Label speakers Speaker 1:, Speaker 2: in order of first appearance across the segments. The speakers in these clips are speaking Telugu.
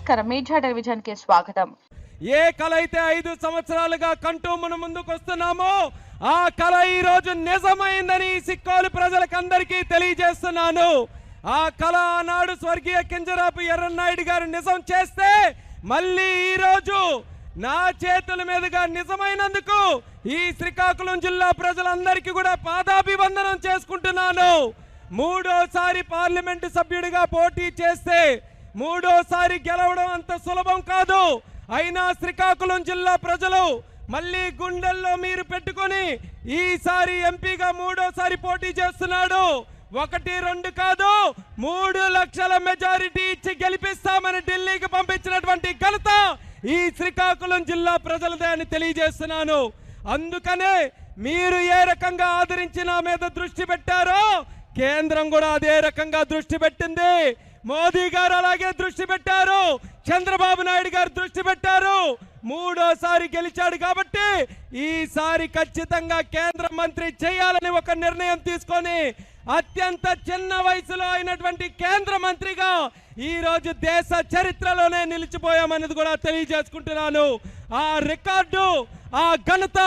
Speaker 1: నమస్కారం, మీడియా టెలివిజన్ కి స్వాగతం.
Speaker 2: ఏ కళ అయితే 5 సంవత్సరాలుగా కంటూ మన ముందుకు వస్తున్నామో ఆ కళ ఈ రోజు నిజమైందని సిక్కోలు ప్రజలకందరికీ తెలియజేస్తున్నాను. ఆ కళ ఆనాడు స్వర్గీయ కింజరాపు ఎర్రన్నాయుడు గారు నిజం చేస్తే మళ్ళీ ఈ రోజు నా చేతుల మీదుగా నిజమైనందుకు ఈ శ్రీకాకుళం జిల్లా ప్రజలందరికీ కూడా పాదాభివందనం చేసుకుంటున్నాను. మూడోసారి పార్లమెంటు సభ్యుడిగా పోటీ చేస్తే మూడోసారి గెలవడం అంత సులభం కాదు. అయినా శ్రీకాకుళం జిల్లా ప్రజలు మళ్ళీ గుండెల్లో మీరు పెట్టుకొని ఈసారి ఎంపీగా మూడోసారి పోటీ చేస్తున్నాడు. 1-2 కాదు, 3 లక్షల మెజారిటీ ఇచ్చి గెలిపిస్తామని ఢిల్లీకి పంపించినటువంటి ఘనత ఈ శ్రీకాకుళం జిల్లా ప్రజలదే అని తెలియజేస్తున్నాను. అందుకనే మీరు ఏ రకంగా ఆదరించి నా మీద దృష్టి పెట్టారో కేంద్రం కూడా అదే రకంగా దృష్టి పెట్టింది. మోదీ గారు అలాగే దృష్టి పెట్టారు, చంద్రబాబు నాయుడు గారు దృష్టి పెట్టారు. మూడోసారి గెలిచాడు కాబట్టి ఈసారి ఖచ్చితంగా కేంద్ర మంత్రి చేయాలని ఒక నిర్ణయం తీసుకొని అత్యంత చిన్న వయసులో అయినటువంటి కేంద్ర మంత్రిగా ఈ రోజు దేశ చరిత్రలోనే నిలిచిపోయామన్నది కూడా తెలియజేసుకుంటున్నాను. ఆ రికార్డు, ఆ ఘనత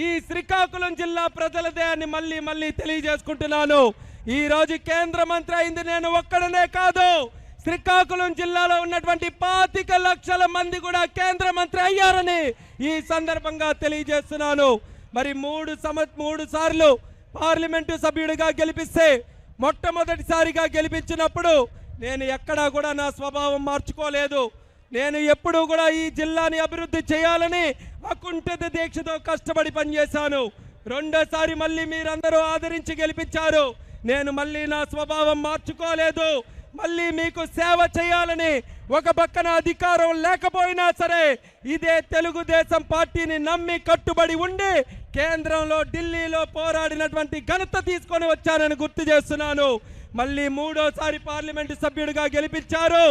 Speaker 2: ఈ శ్రీకాకుళం జిల్లా ప్రజలదే అని మళ్ళీ తెలియజేసుకుంటున్నాను. ఈ రోజు కేంద్ర మంత్రి అయింది నేను ఒక్కడనే కాదు, శ్రీకాకుళం జిల్లాలో ఉన్నటువంటి 25 లక్షల మంది కూడా కేంద్ర మంత్రి అయ్యారని ఈ సందర్భంగా తెలియజేస్తున్నాను. మరి 3 సార్లు పార్లమెంటు సభ్యుడిగా గెలిపిస్తే మొట్టమొదటిసారిగా గెలిపించినప్పుడు నేను ఎక్కడా కూడా నా స్వభావం మార్చుకోలేదు. నేను ఎప్పుడూ కూడా ఈ జిల్లాని అభివృద్ధి చేయాలని అకుంఠిత దీక్షతో కష్టపడి పనిచేశాను. రెండోసారి మళ్ళీ మీరందరూ ఆదరించి గెలిపించారు. నేను మళ్ళీ నా స్వభావం మార్చుకోలేదు. మళ్ళీ మీకు సేవ చేయాలని ఒక పక్కన అధికారం లేకపోయినా సరే ఇదే తెలుగుదేశం పార్టీని నమ్మి కట్టుబడి ఉండి కేంద్రంలో ఢిల్లీలో పోరాడినటువంటి ఘనత తీసుకొని వచ్చానని గుర్తు చేస్తున్నాను. మళ్ళీ మూడోసారి పార్లమెంటు సభ్యుడిగా గెలిపించారు.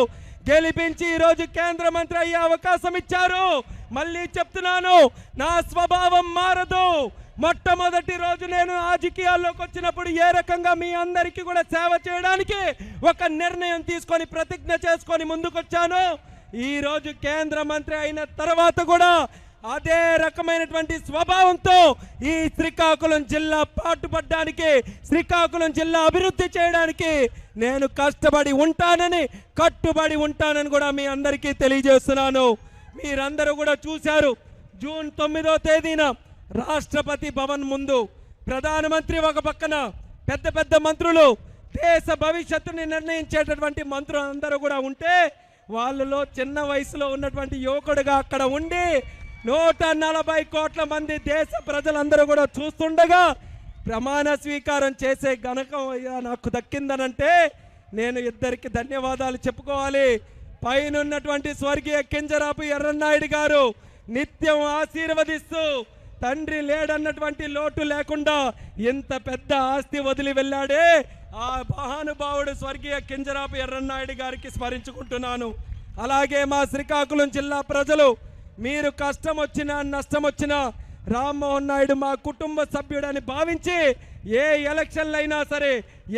Speaker 2: గెలిపించి ఈరోజు కేంద్ర మంత్రి అయ్యే అవకాశం ఇచ్చారు. మళ్ళీ చెప్తున్నాను, నా స్వభావం మారదు. మొట్టమొదటి రోజు నేను రాజకీయాల్లోకి వచ్చినప్పుడు ఏ రకంగా మీ అందరికీ కూడా సేవ చేయడానికి ఒక నిర్ణయం తీసుకొని ప్రతిజ్ఞ చేసుకొని ముందుకొచ్చాను. ఈ రోజు కేంద్ర మంత్రి అయిన తర్వాత కూడా అదే రకమైనటువంటి స్వభావంతో ఈ శ్రీకాకుళం జిల్లా పాటుపడడానికి, శ్రీకాకుళం జిల్లా అభివృద్ధి చేయడానికి నేను కష్టపడి ఉంటానని, కట్టుబడి ఉంటానని కూడా మీ అందరికీ తెలియజేస్తున్నాను. మీరందరూ కూడా చూశారు, జూన్ 9వ తేదీన రాష్ట్రపతి భవన్ ముందు ప్రధానమంత్రి ఒక పక్కన, పెద్ద మంత్రులు, దేశ భవిష్యత్తుని నిర్ణయించేటటువంటి మంత్రులు అందరూ కూడా ఉంటే వాళ్ళలో చిన్న వయసులో ఉన్నటువంటి యువకుడుగా అక్కడ ఉండి 140 కోట్ల మంది దేశ ప్రజలందరూ కూడా చూస్తుండగా ప్రమాణ స్వీకారం చేసే ఘనకం నాకు దక్కిందనంటే నేను ఇద్దరికి ధన్యవాదాలు చెప్పుకోవాలి. పైనున్నటువంటి స్వర్గీయ కింజరాపు ఎర్రన్నాయుడు గారు నిత్యం ఆశీర్వదిస్తూ తండ్రి లేడన్నటువంటి లోటు లేకుండా ఇంత పెద్ద ఆస్తి వదిలి వెళ్ళాడే ఆ మహానుభావుడు స్వర్గీయ కింజరాపు ఎర్రన్నాయుడు గారికి స్మరించుకుంటున్నాను. అలాగే మా శ్రీకాకుళం జిల్లా ప్రజలు మీరు కష్టం వచ్చినా నష్టం వచ్చినా రామ్మోహన్ నాయుడు మా కుటుంబ సభ్యుడని భావించి ఏ ఎలక్షన్లు అయినా సరే,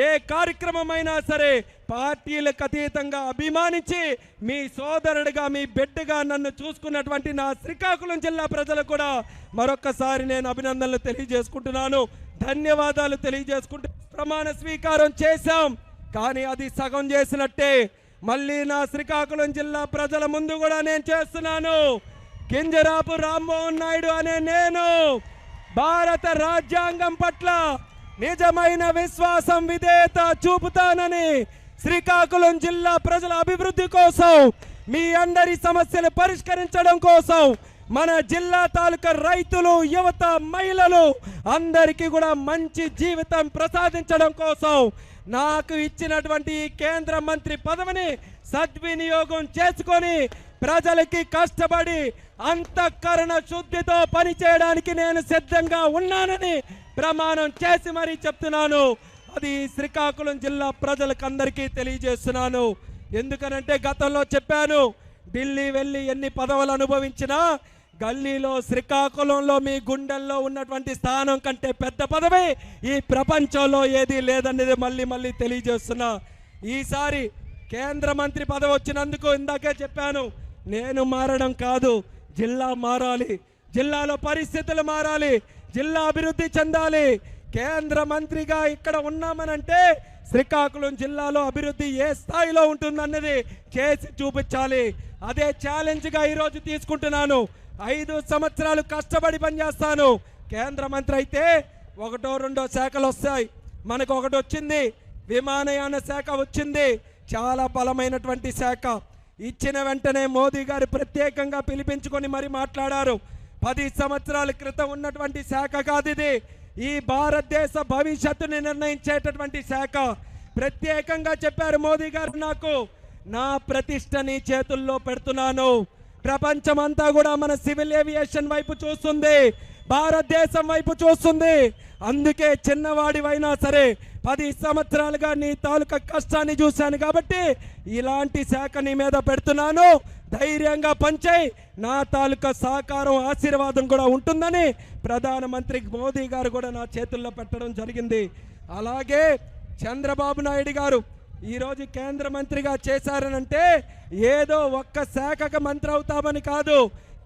Speaker 2: ఏ కార్యక్రమం అయినా సరే పార్టీలకు అతీతంగా అభిమానించి మీ సోదరుడిగా, మీ బిడ్డగా నన్ను చూసుకున్నటువంటి నా శ్రీకాకుళం జిల్లా ప్రజలకు కూడా మరొకసారి నేను అభినందనలు తెలియజేసుకుంటున్నాను, ధన్యవాదాలు తెలియజేసుకుంటూ ప్రమాణ స్వీకారం చేశాం. కానీ అది సగం చేసినట్టే మళ్ళీ నా శ్రీకాకుళం జిల్లా ప్రజల ముందు కూడా నేను చేస్తున్నాను. కింజరాపు రామ్మోహన్ నాయుడు అనే నేను భారత రాజ్యాంగం పట్ల నిజమైన విశ్వాసం, విధేయత చూపుతానని, శ్రీకాకుళం జిల్లా ప్రజల అభివృద్ధి కోసం, మీ అందరి సమస్యలు పరిష్కరించడం కోసం, మన జిల్లా తాలూకా రైతులు, యువత, మహిళలు అందరికీ కూడా మంచి జీవితం ప్రసాదించడం కోసం నాకు ఇచ్చినటువంటి కేంద్ర మంత్రి పదవిని సద్వినియోగం చేసుకొని ప్రజలకి కష్టపడి అంతఃకరణ శుద్ధితో పనిచేయడానికి నేను సిద్ధంగా ఉన్నానని ప్రమాణం చేసి మరీ చెప్తున్నాను. అది శ్రీకాకుళం జిల్లా ప్రజలకు అందరికీ తెలియజేస్తున్నాను. ఎందుకనంటే గతంలో చెప్పాను, ఢిల్లీ వెళ్ళి ఎన్ని పదవులు అనుభవించినా గల్లీలో, శ్రీకాకుళంలో మీ గుండెల్లో ఉన్నటువంటి స్థానం కంటే పెద్ద పదవి ఈ ప్రపంచంలో ఏదీ లేదనేది మళ్ళీ తెలియజేస్తున్నా. ఈసారి కేంద్ర మంత్రి పదవి వచ్చినందుకు ఇందాకే చెప్పాను, నేను మారడం కాదు, జిల్లా మారాలి, జిల్లాలో పరిస్థితులు మారాలి, జిల్లా అభివృద్ధి చెందాలి. కేంద్ర మంత్రిగా ఇక్కడ ఉన్నామనంటే శ్రీకాకుళం జిల్లాలో అభివృద్ధి ఏ స్థాయిలో ఉంటుందన్నది చేసి చూపించాలి. అదే ఛాలెంజ్గా ఈరోజు తీసుకుంటున్నాను. 5 సంవత్సరాలు కష్టపడి పనిచేస్తాను. కేంద్ర మంత్రి అయితే 1, 2 శాఖలు వస్తాయి. మనకు ఒకటి వచ్చింది, విమానయాన శాఖ వచ్చింది, చాలా బలమైనటువంటి శాఖ. ఇచ్చిన వెంటనే మోదీ గారు ప్రత్యేకంగా పిలిపించుకొని మరి మాట్లాడారు. 10 సంవత్సరాల క్రితం ఉన్నటువంటి శాఖ కాదు ఇది, ఈ భారతదేశ భవిష్యత్తుని నిర్ణయించేటటువంటి శాఖ. ప్రత్యేకంగా చెప్పారు మోదీ గారు, నాకు నా ప్రతిష్టని చేతుల్లో పెడుతున్నాను. ప్రపంచమంతా కూడా మన సివిల్ ఏవియేషన్ వైపు చూస్తుంది, భారతదేశం వైపు చూస్తుంది. అందుకే చిన్నవాడివైనా సరే 10 సంవత్సరాలుగా నీ తాలూకా కష్టాన్ని చూశాను కాబట్టి ఇలాంటి శాఖ నీ మీద పెడుతున్నాను. ధైర్యంగా పనిచేయి, నా తాలూకా సహకారం ఆశీర్వాదం కూడా ఉంటుందని ప్రధానమంత్రి మోదీ గారు కూడా నా చేతుల్లో పెట్టడం జరిగింది. అలాగే చంద్రబాబు నాయుడు గారు ఈరోజు కేంద్ర మంత్రిగా చేశారనంటే ఏదో ఒక్క శాఖకు మంత్రి అవుతామని కాదు.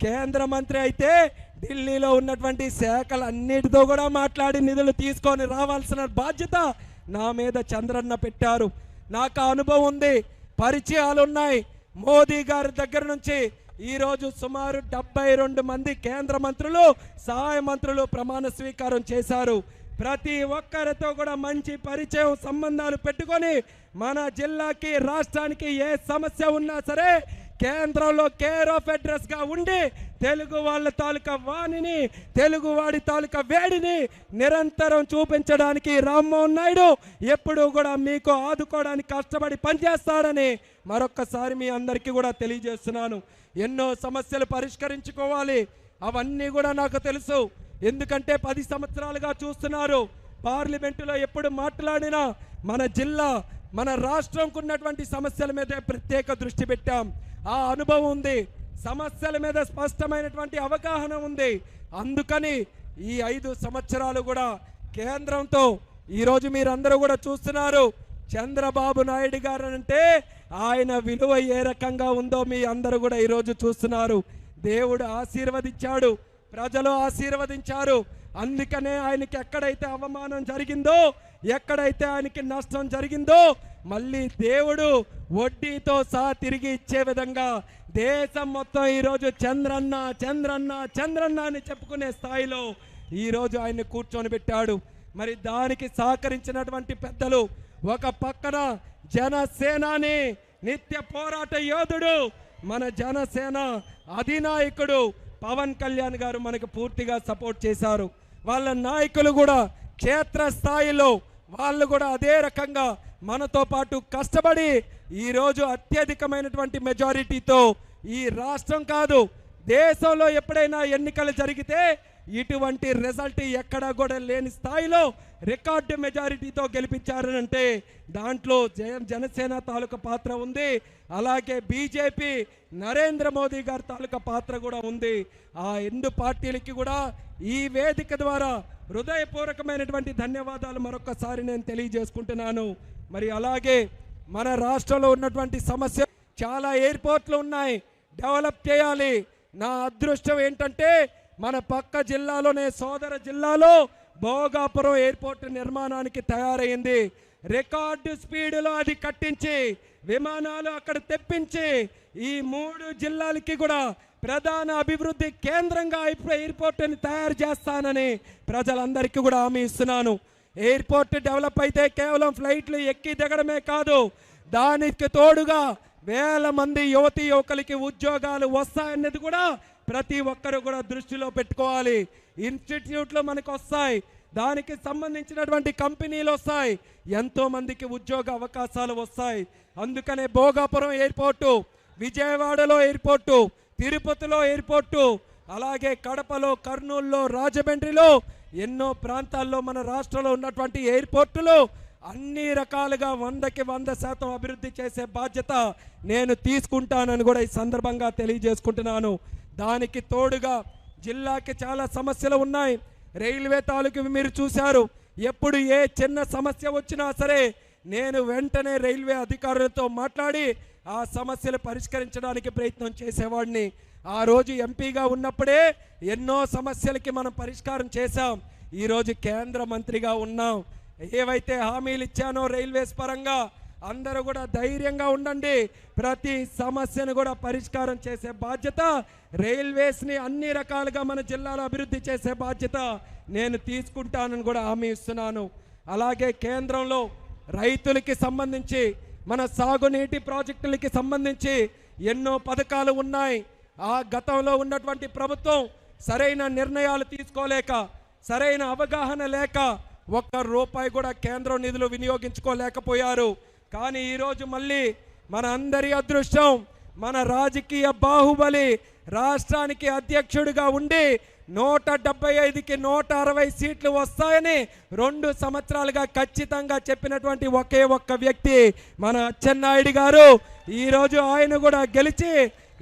Speaker 2: కేంద్ర మంత్రి అయితే ఢిల్లీలో ఉన్నటువంటి శాఖలన్నిటితో కూడా మాట్లాడి నిధులు తీసుకొని రావాల్సిన బాధ్యత నా మీద చంద్రన్న పెట్టారు. నాకు అనుభవం ఉంది, పరిచయాలు ఉన్నాయి. మోదీ గారి దగ్గర నుంచి ఈరోజు సుమారు 72 మంది కేంద్ర మంత్రులు, సహాయ మంత్రులు ప్రమాణ స్వీకారం చేశారు. ప్రతి ఒక్కరితో కూడా మంచి పరిచయం, సంబంధాలు పెట్టుకొని మన జిల్లాకి, రాష్ట్రానికి ఏ సమస్య ఉన్నా సరే కేంద్రంలో కేర్ ఆఫ్ అడ్రస్గా ఉండి తెలుగు వాళ్ళ తాలూకా వాణిని, తెలుగు వాడి తాలూకా వేడిని నిరంతరం చూపించడానికి రామ్మోహన్ నాయుడు ఎప్పుడూ కూడా మీకు ఆదుకోవడానికి కష్టపడి పనిచేస్తాడని మరొక్కసారి మీ అందరికీ కూడా తెలియజేస్తున్నాను. ఎన్నో సమస్యలు పరిష్కరించుకోవాలి, అవన్నీ కూడా నాకు తెలుసు. ఎందుకంటే 10 సంవత్సరాలుగా చూస్తున్నారు. పార్లమెంటులో ఎప్పుడు మాట్లాడినా మన జిల్లా, మన రాష్ట్రంకు ఉన్నటువంటి సమస్యల మీద ప్రత్యేక దృష్టి పెట్టాం. ఆ అనుభవం ఉంది, సమస్యల మీద స్పష్టమైనటువంటి అవగాహన ఉంది. అందుకని ఈ 5 సంవత్సరాలు కూడా కేంద్రంతో ఈరోజు మీరందరూ కూడా చూస్తున్నారు. చంద్రబాబు నాయుడు గారు అంటే ఆయన విలువ ఏ రకంగా ఉందో మీ అందరూ కూడా ఈరోజు చూస్తున్నారు. దేవుడు ఆశీర్వదించాడు, ప్రజలు ఆశీర్వదించారు. అందుకనే ఆయనకి ఎక్కడైతే అవమానం జరిగిందో, ఎక్కడైతే ఆయనకి నష్టం జరిగిందో మళ్ళీ దేవుడు వడ్డీతో సహా తిరిగి ఇచ్చే విధంగా దేశం మొత్తం ఈరోజు చంద్రన్న చంద్రన్న చంద్రన్న అని చెప్పుకునే స్థాయిలో ఈరోజు ఆయన్ని కూర్చొని పెట్టాడు. మరి దానికి సహకరించినటువంటి పెద్దలు, ఒక పక్కన జనసేనాని, నిత్య పోరాట యోధుడు, మన జనసేన అధినాయకుడు పవన్ కళ్యాణ్ గారు మనకు పూర్తిగా సపోర్ట్ చేశారు. వాళ్ళ నాయకులు కూడా క్షేత్ర స్థాయిలో వాళ్ళు కూడా అదే రకంగా మనతో పాటు కష్టపడి ఈరోజు అత్యధికమైనటువంటి మెజారిటీతో ఈ రాష్ట్రం కాదు దేశంలో ఎప్పుడైనా ఎన్నికలు జరిగితే ఇటువంటి రిజల్ట్ ఎక్కడా కూడా లేని స్థాయిలో రికార్డు మెజారిటీతో గెలిపించారనంటే దాంట్లో జనసేన తాలూకా పాత్ర ఉంది. అలాగే బీజేపీ నరేంద్ర మోదీ గారి తాలూకా పాత్ర కూడా ఉంది. ఆ 2 పార్టీలకి కూడా ఈ వేదిక ద్వారా హృదయపూర్వకమైనటువంటి ధన్యవాదాలు మరొకసారి నేను తెలియజేసుకుంటున్నాను. మరి అలాగే మన రాష్ట్రంలో ఉన్నటువంటి సమస్య, చాలా ఎయిర్పోర్ట్లు ఉన్నాయి, డెవలప్ చేయాలి. నా అదృష్టం ఏంటంటే మన పక్క జిల్లాలోనే, సోదర జిల్లాలో భోగాపురం ఎయిర్పోర్ట్ నిర్మాణానికి తయారైంది. రికార్డు స్పీడ్లో అది కట్టించి విమానాలు అక్కడ తెప్పించి ఈ 3 జిల్లాలకి కూడా ప్రధాన అభివృద్ధి కేంద్రంగా ఎయిర్పోర్ట్ని తయారు చేస్తానని ప్రజలందరికీ కూడా హామీ ఇస్తున్నాను. ఎయిర్పోర్ట్ డెవలప్ అయితే కేవలం ఫ్లైట్లు ఎక్కి దిగడమే కాదు, దానికి తోడుగా వేల మంది యువతీ యువకులకి ఉద్యోగాలు వస్తాయన్నది కూడా ప్రతి ఒక్కరు కూడా దృష్టిలో పెట్టుకోవాలి. ఇన్స్టిట్యూట్లు మనకు వస్తాయి, దానికి సంబంధించినటువంటి కంపెనీలు వస్తాయి, ఎంతో మందికి ఉద్యోగ అవకాశాలు వస్తాయి. అందుకనే భోగాపురం ఎయిర్పోర్టు, విజయవాడలో ఎయిర్పోర్టు, తిరుపతిలో ఎయిర్పోర్టు, అలాగే కడపలో, కర్నూలులో, రాజమండ్రిలో ఎన్నో ప్రాంతాల్లో మన రాష్ట్రంలో ఉన్నటువంటి ఎయిర్పోర్టులు అన్ని రకాలుగా 100కి 100% అభివృద్ధి చేసే బాధ్యత నేను తీసుకుంటానని కూడా ఈ సందర్భంగా తెలియజేసుకుంటున్నాను. దానికి తోడుగా జిల్లాకి చాలా సమస్యలు ఉన్నాయి. రైల్వే తాలూకు మీరు చూశారు, ఎప్పుడు ఏ చిన్న సమస్య వచ్చినా సరే నేను వెంటనే రైల్వే అధికారులతో మాట్లాడి ఆ సమస్యలు పరిష్కరించడానికి ప్రయత్నం చేసేవాడిని. ఆ రోజు ఎంపీగా ఉన్నప్పుడే ఎన్నో సమస్యలకి మనం పరిష్కారం చేశాం. ఈరోజు కేంద్ర మంత్రిగా ఉన్నాం. ఏవైతే హామీలు ఇచ్చానో రైల్వేస్ పరంగా అందరూ కూడా ధైర్యంగా ఉండండి. ప్రతి సమస్యను కూడా పరిష్కారం చేసే బాధ్యత, రైల్వేస్ని అన్ని రకాలుగా మన జిల్లాలో అభివృద్ధి చేసే బాధ్యత నేను తీసుకుంటానని కూడా హామీ ఇస్తున్నాను. అలాగే కేంద్రంలో రైతులకి సంబంధించి, మన సాగునీటి ప్రాజెక్టులకి సంబంధించి ఎన్నో పథకాలు ఉన్నాయి. ఆ గతంలో ఉన్నటువంటి ప్రభుత్వం సరైన నిర్ణయాలు తీసుకోలేక, సరైన అవగాహన లేక ఒక్క రూపాయి కూడా కేంద్రం నిధులు వినియోగించుకోలేకపోయారు. కానీ ఈరోజు మళ్ళీ మన అందరి అదృష్టం, మన రాజకీయ బాహుబలి రాష్ట్రానికి అధ్యక్షుడిగా ఉండి 175కి 160 సీట్లు వస్తాయని 2 సంవత్సరాలుగా ఖచ్చితంగా చెప్పినటువంటి ఒకే ఒక్క వ్యక్తి మన అచ్చెన్నాయుడు గారు. ఈరోజు ఆయన కూడా గెలిచి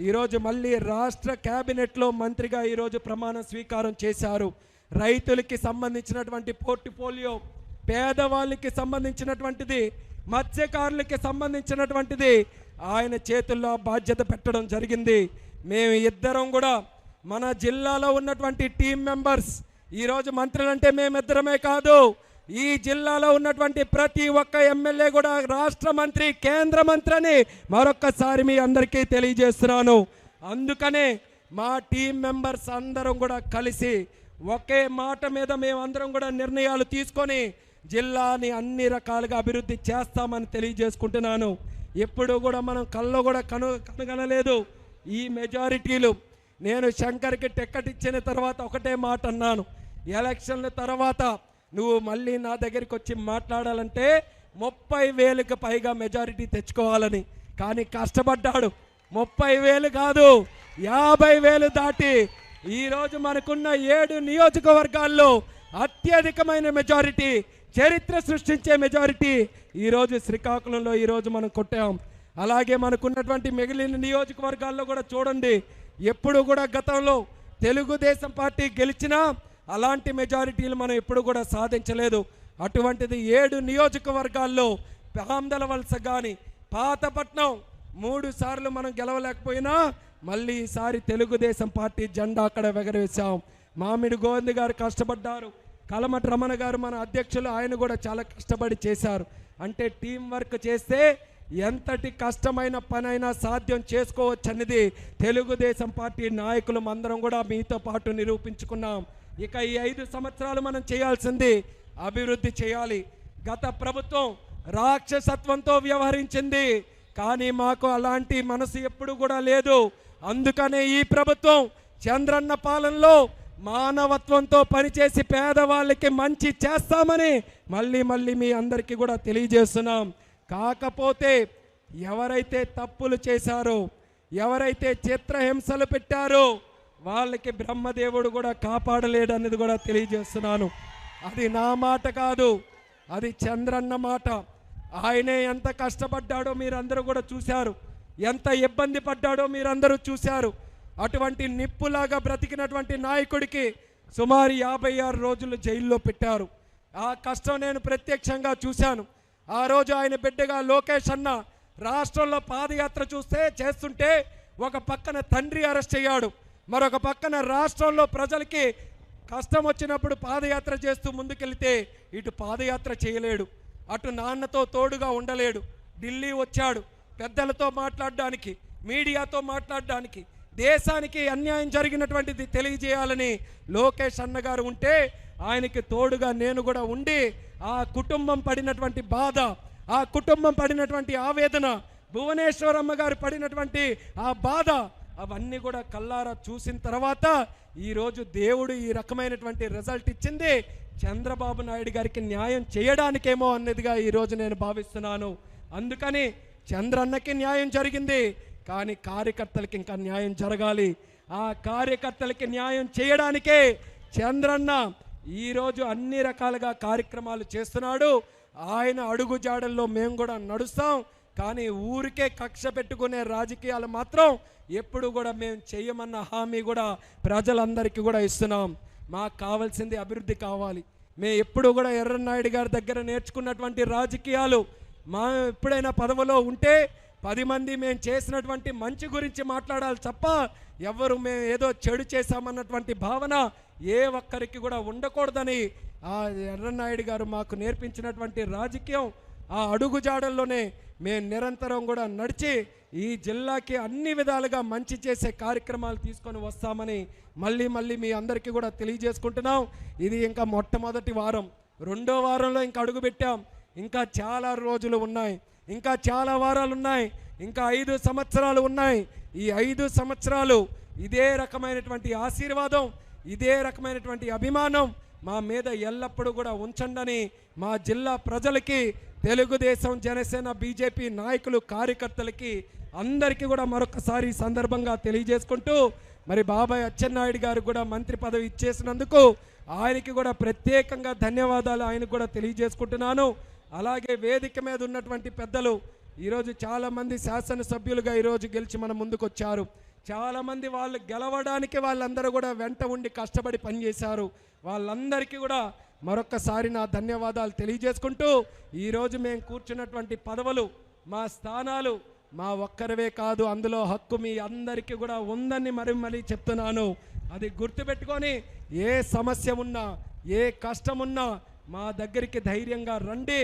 Speaker 2: ఈరోజు మళ్ళీ రాష్ట్ర క్యాబినెట్లో మంత్రిగా ఈరోజు ప్రమాణ స్వీకారం చేశారు. రైతులకి సంబంధించినటువంటి పోర్ట్ఫోలియో, పేదవాళ్ళకి సంబంధించినటువంటిది, మత్స్యకారులకి సంబంధించినటువంటిది ఆయన చేతుల్లో బాధ్యత పెట్టడం జరిగింది. మేము ఇద్దరం కూడా మన జిల్లాలో ఉన్నటువంటి టీం మెంబర్స్, ఈరోజు మంత్రులంటే మేమిద్దరమే కాదు, ఈ జిల్లాలో ఉన్నటువంటి ప్రతి ఒక్క ఎమ్మెల్యే కూడా రాష్ట్ర మంత్రి, కేంద్ర మంత్రి అని మరొక్కసారి మీ అందరికీ తెలియజేస్తున్నాను. అందుకనే మా టీం మెంబర్స్ అందరం కూడా కలిసి ఒకే మాట మీద మేమందరం కూడా నిర్ణయాలు తీసుకొని జిల్లాని అన్ని రకాలుగా అభివృద్ధి చేస్తామని తెలియజేసుకుంటున్నాను. ఎప్పుడు కూడా మనం కల్లో కూడా కనుగొనలేదు ఈ మెజారిటీలు. నేను శంకర్కి టికెట్ ఇచ్చిన తర్వాత ఒకటే మాట అన్నాను, ఎలక్షన్ల తర్వాత నువ్వు మళ్ళీ నా దగ్గరికి వచ్చి మాట్లాడాలంటే 30,000కి పైగా మెజారిటీ తెచ్చుకోవాలని. కానీ కష్టపడ్డాడు. 30,000 కాదు, 50,000 దాటి ఈరోజు మనకున్న 7 నియోజకవర్గాల్లో అత్యధికమైన మెజారిటీ, చరిత్ర సృష్టించే మెజారిటీ ఈరోజు శ్రీకాకుళంలో ఈరోజు మనం కొట్టాం. అలాగే మనకున్నటువంటి మిగిలిన నియోజకవర్గాల్లో కూడా చూడండి, ఎప్పుడు కూడా గతంలో తెలుగుదేశం పార్టీ గెలిచినా అలాంటి మెజారిటీలు మనం ఎప్పుడు కూడా సాధించలేదు. అటువంటిది 7 నియోజకవర్గాల్లో ఆందల వలస కానీ, పాతపట్నం 3 సార్లు మనం గెలవలేకపోయినా మళ్ళీ ఈసారి తెలుగుదేశం పార్టీ జెండా అక్కడ ఎగరవేశాం. మామిడి గోవింద్ గారు కష్టపడ్డారు, కలమటి రమణ గారు మన అధ్యక్షులు, ఆయన కూడా చాలా కష్టపడి చేశారు. అంటే టీం వర్క్ చేస్తే ఎంతటి కష్టమైన పనైనా సాధ్యం చేసుకోవచ్చు అనేది తెలుగుదేశం పార్టీ నాయకులు అందరం కూడా మీతో పాటు నిరూపించుకున్నాం. ఇక ఈ 5 సంవత్సరాలు మనం చేయాల్సింది అభివృద్ధి చేయాలి. గత ప్రభుత్వం రాక్షసత్వంతో వ్యవహరించింది, కానీ మాకు అలాంటి మనసు ఎప్పుడు కూడా లేదు. అందుకనే ఈ ప్రభుత్వం చంద్రన్న పాలనలో మానవత్వంతో పనిచేసి పేదవాళ్ళకి మంచి చేస్తామని మళ్ళీ మళ్ళీ మీ అందరికీ కూడా తెలియజేస్తున్నాం. కాకపోతే ఎవరైతే తప్పులు చేశారో, ఎవరైతే చిత్రహింసలు పెట్టారో వాళ్ళకి బ్రహ్మదేవుడు కూడా కాపాడలేడనేది కూడా తెలియజేస్తున్నాను. అది నా మాట కాదు, అది చంద్రన్న మాట. ఆయనే ఎంత కష్టపడ్డాడో మీరందరూ కూడా చూశారు, ఎంత ఇబ్బంది పడ్డాడో మీరందరూ చూశారు. అటువంటి నిప్పులాగా బ్రతికినటువంటి నాయకుడికి సుమారు 56 రోజులు జైల్లో పెట్టారు. ఆ కష్టం నేను ప్రత్యక్షంగా చూశాను. ఆ రోజు ఆయన బిడ్డగా లోకేష్ అన్న రాష్ట్రంలో పాదయాత్ర చేస్తుంటే ఒక పక్కన తండ్రి అరెస్ట్ అయ్యాడు, మరొక పక్కన రాష్ట్రంలో ప్రజలకి కష్టం వచ్చినప్పుడు పాదయాత్ర చేస్తూ ముందుకెళ్తే ఇటు పాదయాత్ర చేయలేడు, అటు నాన్నతో తోడుగా ఉండలేడు. ఢిల్లీ వచ్చాడు పెద్దలతో మాట్లాడడానికి, మీడియాతో మాట్లాడడానికి, దేశానికి అన్యాయం జరిగినటువంటిది తెలియజేయాలని లోకేష్ అన్నగారు ఉంటే ఆయనకి తోడుగా నేను కూడా ఉండి ఆ కుటుంబం పడినటువంటి బాధ, ఆ కుటుంబం పడినటువంటి ఆవేదన, భువనేశ్వరమ్మ గారు పడినటువంటి ఆ బాధ అవన్నీ కూడా కల్లారా చూసిన తర్వాత ఈరోజు దేవుడు ఈ రకమైనటువంటి రిజల్ట్ ఇచ్చింది చంద్రబాబు నాయుడు గారికి న్యాయం చేయడానికేమో అన్నదిగా ఈరోజు నేను భావిస్తున్నాను. అందుకని చంద్రన్నకి న్యాయం జరిగింది, కానీ కార్యకర్తలకి ఇంకా న్యాయం జరగాలి. ఆ కార్యకర్తలకి న్యాయం చేయడానికే చంద్రన్న ఈరోజు అన్ని రకాలుగా కార్యక్రమాలు చేస్తున్నాడు. ఆయన అడుగు జాడల్లో మేము కూడా నడుస్తాం. కానీ ఊరికే కక్ష పెట్టుకునే రాజకీయాలు మాత్రం ఎప్పుడు కూడా మేము చేయమన్న హామీ కూడా ప్రజలందరికీ కూడా ఇస్తున్నాం. మాకు కావాల్సింది అభివృద్ధి కావాలి. మేము ఎప్పుడు కూడా ఎర్రన్నాయుడు గారి దగ్గర నేర్చుకున్నటువంటి రాజకీయాలు మా ఎప్పుడైనా పదవిలో ఉంటే 10 మంది మేము చేసినటువంటి మంచి గురించి మాట్లాడాలి తప్ప ఎవరు మేము ఏదో చెడు చేశామన్నటువంటి భావన ఏ ఒక్కరికి కూడా ఉండకూడదని ఆ ఎర్రన్నాయుడు గారు మాకు నేర్పించినటువంటి రాజకీయం ఆ అడుగుజాడల్లోనే మేము నిరంతరం కూడా నడిచి ఈ జిల్లాకి అన్ని విధాలుగా మంచి చేసే కార్యక్రమాలు తీసుకొని వస్తామని మళ్ళీ మీ అందరికీ కూడా తెలియజేసుకుంటున్నాం. ఇది ఇంకా మొట్టమొదటి వారం, 2వ వారంలో ఇంకా అడుగు పెట్టాం. ఇంకా చాలా రోజులు ఉన్నాయి, ఇంకా చాలా వారాలు ఉన్నాయి, ఇంకా 5 సంవత్సరాలు ఉన్నాయి. ఈ 5 సంవత్సరాలు ఇదే రకమైనటువంటి ఆశీర్వాదం, ఇదే రకమైనటువంటి అభిమానం మా మీద ఎల్లప్పుడూ కూడా ఉంచండి మా జిల్లా ప్రజలకి, తెలుగుదేశం, జనసేన, బీజేపీ నాయకులు, కార్యకర్తలకి అందరికీ కూడా మరొకసారి సందర్భంగా తెలియజేసుకుంటూ మరి బాబాయ్ అచ్చెన్నాయుడు గారు కూడా మంత్రి పదవి ఇచ్చేసినందుకు ఆయనకి కూడా ప్రత్యేకంగా ధన్యవాదాలు ఆయనకు కూడా తెలియజేసుకుంటున్నాను. అలాగే వేదిక మీద ఉన్నటువంటి పెద్దలు ఈరోజు చాలామంది శాసనసభ్యులుగా ఈరోజు గెలిచి మన ముందుకు వచ్చారు. చాలామంది వాళ్ళు గెలవడానికి వాళ్ళందరూ కూడా వెంట ఉండి కష్టపడి పనిచేశారు. వాళ్ళందరికీ కూడా మరొక్కసారి నా ధన్యవాదాలు తెలియజేసుకుంటూ ఈరోజు మేము కూర్చున్నటువంటి పదవులు, మా స్థానాలు మా ఒక్కరివే కాదు, అందులో హక్కు మీ అందరికీ కూడా ఉందని మరీ చెప్తున్నాను. అది గుర్తుపెట్టుకొని ఏ సమస్య ఉన్నా, ఏ కష్టం ఉన్నా మా దగ్గరికి ధైర్యంగా రండి.